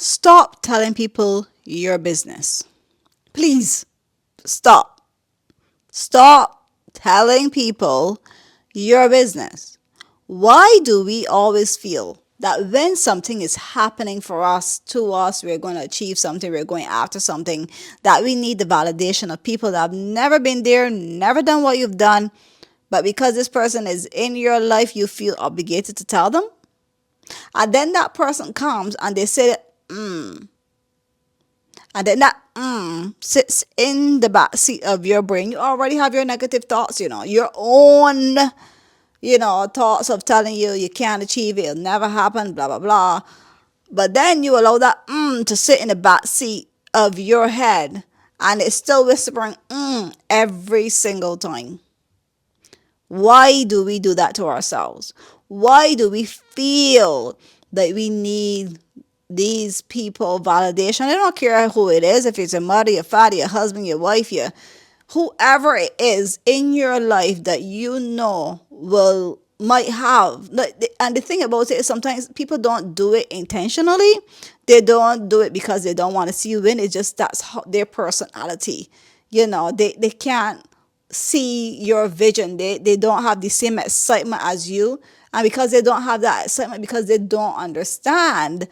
Stop telling people your business. Please stop. Stop telling people your business. Why do we always feel that when something is happening for us, to us, we're going to achieve something, we're going after something, that we need the validation of people that have never been there, never done what you've done, but because this person is in your life, you feel obligated to tell them? And then that person comes and they say, and then that sits in the back seat of your brain. You already have your negative thoughts, your own, thoughts of telling you you can't achieve it, it'll never happen, blah, blah, blah. But then you allow that to sit in the back seat of your head, and it's still whispering every single time. Why do we do that to ourselves? Why do we feel that we need these people validation? I don't care who it is, if it's your mother, your father, your husband, your wife, your whoever it is in your life that you know will might have. And the thing about it is sometimes people don't do it intentionally. They don't do it because they don't want to see you win. It's just that's how, their personality. They can't see your vision. They don't have the same excitement as you. And because they don't have that excitement, because they don't understand,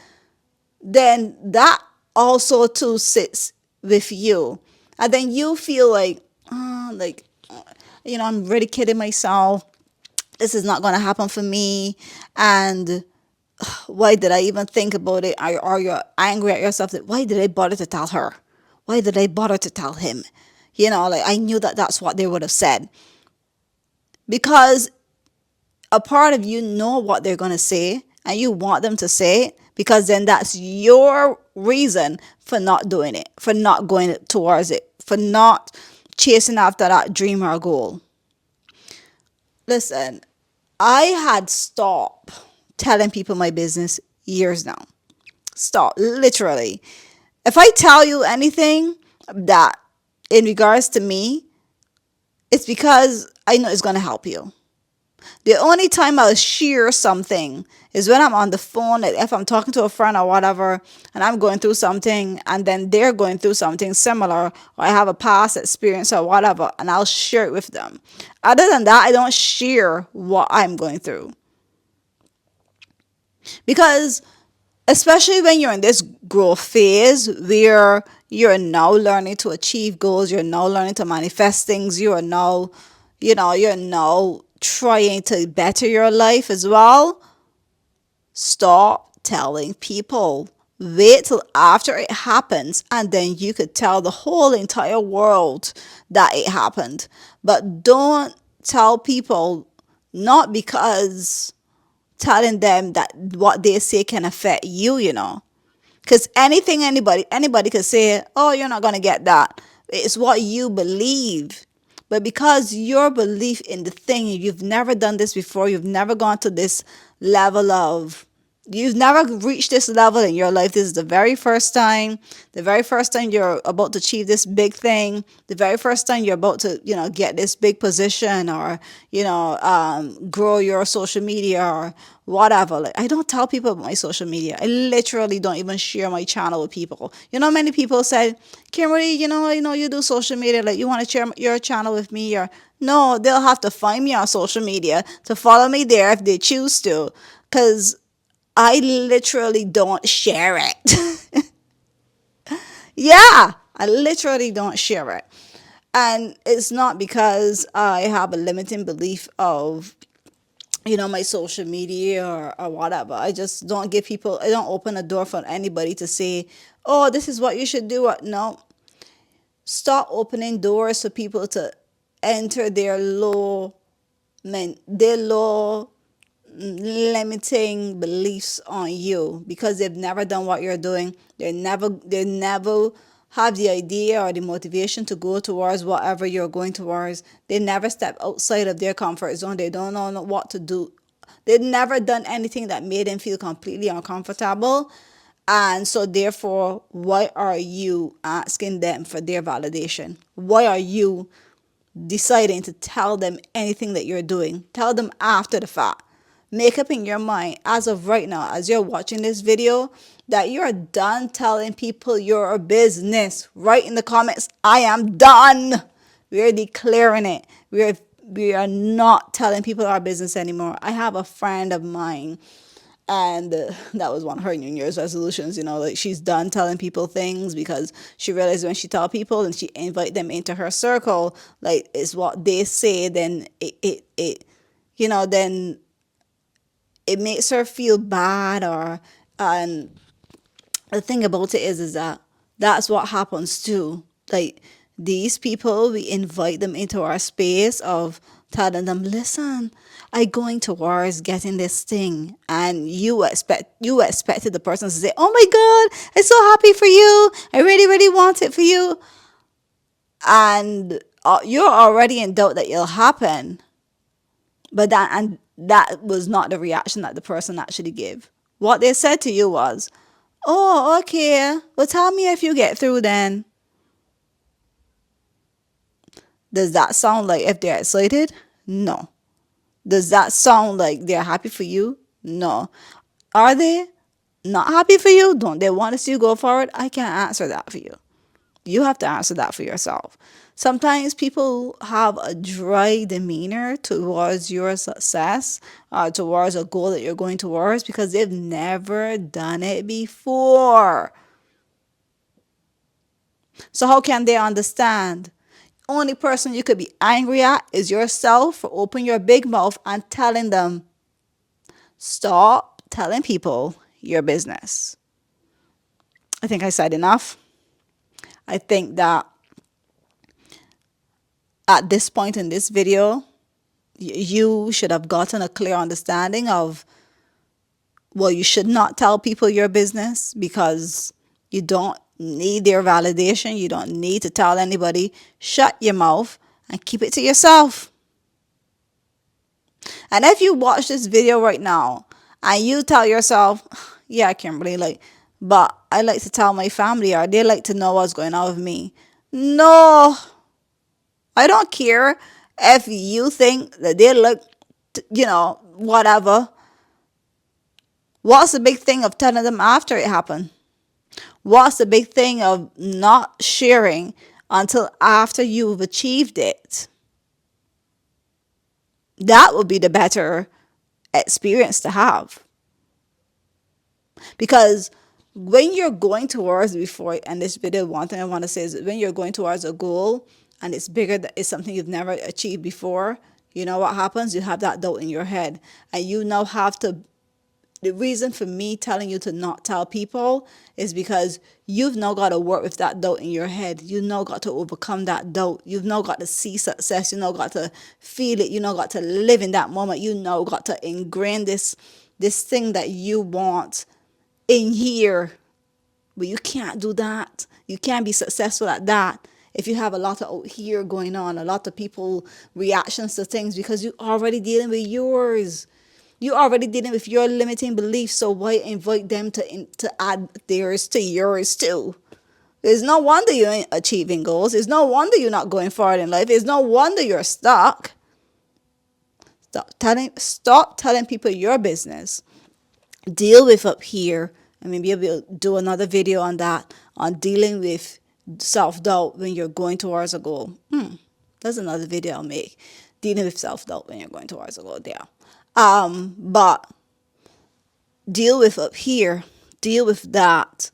then that also too sits with you. And then you feel like, I'm really kidding myself. This is not going to happen for me. And why did I even think about it? Or you're angry at yourself that why did I bother to tell her? Why did I bother to tell him? I knew that that's what they would have said. Because a part of you know what they're going to say and you want them to say it, because then that's your reason for not doing it, for not going towards it, for not chasing after that dream or goal. Listen, I had stopped telling people my business years now. Stop, literally. If I tell you anything that in regards to me, it's because I know it's going to help you. The only time I'll share something is when I'm on the phone, like if I'm talking to a friend or whatever, and I'm going through something, and then they're going through something similar, or I have a past experience or whatever, and I'll share it with them. Other than that, I don't share what I'm going through. Because especially when you're in this growth phase where you're now learning to achieve goals, you're now learning to manifest things, you're now trying to better your life as well. Stop telling people. Wait till after it happens, and then you could tell the whole entire world that it happened. But don't tell people, not because telling them that what they say can affect you. Because anybody could say, oh, you're not going to get that. It's what you believe. But because your belief in the thing, you've never done this before, you've never gone to this level of, you've never reached this level in your life. This is the very first time you're about to achieve this big thing, the very first time you're about to, get this big position, or, grow your social media or whatever. Like, I don't tell people about my social media. I literally don't even share my channel with people. Many people said, Kimberly, I know you do social media. Like, you want to share your channel with me? Or no, they'll have to find me on social media to follow me there if they choose to. Because I literally don't share it. Yeah, I literally don't share it. And it's not because I have a limiting belief of, my social media or whatever. I just don't give people, I don't open a door for anybody to say, oh, this is what you should do. No, stop opening doors for people to enter their low limiting beliefs on you, because they've never done what you're doing. They never have the idea or the motivation to go towards whatever you're going towards. They never step outside of their comfort zone. They don't know what to do. They've never done anything that made them feel completely uncomfortable. And so therefore, why are you asking them for their validation? Why are you deciding to tell them anything that you're doing? Tell them after the fact. Make up in your mind as of right now, as you're watching this video, that you're done telling people your business. Write in the comments, I am done. We're declaring it. We are not telling people our business anymore. I have a friend of mine, and that was one of her New Year's resolutions. Like, she's done telling people things because she realized when she tell people and she invite them into her circle, like, it's what they say, then then it makes her feel bad. Or and the thing about it is that that's what happens too. Like, these people, we invite them into our space of telling them, listen, I going towards getting this thing, and you expected the person to say, oh my god, I'm so happy for you, I really really want it for you, and you're already in doubt that it'll happen. But that was not the reaction that the person actually gave. What they said to you was, oh, okay, well, tell me if you get through then. Does that sound like if they're excited? No. Does that sound like they're happy for you? No. Are they not happy for you? Don't they want to see you go forward? I can't answer that for you. You have to answer that for yourself. Sometimes people have a dry demeanor towards your success, towards a goal that you're going towards, because they've never done it before. So how can they understand? Only person you could be angry at is yourself for opening your big mouth and telling them, stop telling people your business. I think I said enough. I think that at this point in this video, you should have gotten a clear understanding of, well, you should not tell people your business because you don't need their validation. You don't need to tell anybody. Shut your mouth and keep it to yourself. And if you watch this video right now and you tell yourself, yeah, Kimberly, but I like to tell my family, or they like to know what's going on with me. No, I don't care if you think that they look, whatever. What's the big thing of telling them after it happened? What's the big thing of not sharing until after you've achieved it? That would be the better experience to have. Because when you're going towards, before and this video, one thing I want to say is that when you're going towards a goal and it's bigger, that it's something you've never achieved before, you know what happens? You have that doubt in your head, and you now have to. The reason for me telling you to not tell people is because you've now got to work with that doubt in your head. You've now got to overcome that doubt. You've now got to see success. You've now got to feel it. You've now got to live in that moment. You've now got to ingrain this thing that you want in here. But you can't do that. You can't be successful at that if you have a lot of out here going on, a lot of people reactions to things, because you're already dealing with yours. You're already dealing with your limiting beliefs, so why invite them to add theirs to yours too? There's no wonder you ain't achieving goals. There's no wonder you're not going forward in life. There's no wonder you're stuck. Stop telling people your business. Deal with up here. And maybe we'll do another video on that, on dealing with self-doubt when you're going towards a goal. That's another video I'll make. Dealing with self-doubt when you're going towards a goal there. But deal with up here. Deal with that.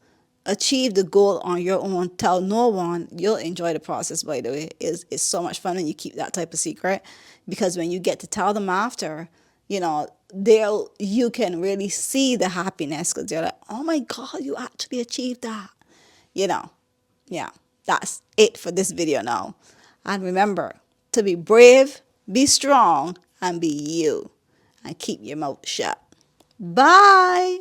Achieve the goal on your own. Tell no one. You'll enjoy the process, by the way. It's so much fun when you keep that type of secret, because when you get to tell them after, you can really see the happiness, because they're like, oh my god, you actually achieved that. Yeah, that's it for this video now. And remember to be brave, be strong, and be you, and keep your mouth shut. Bye.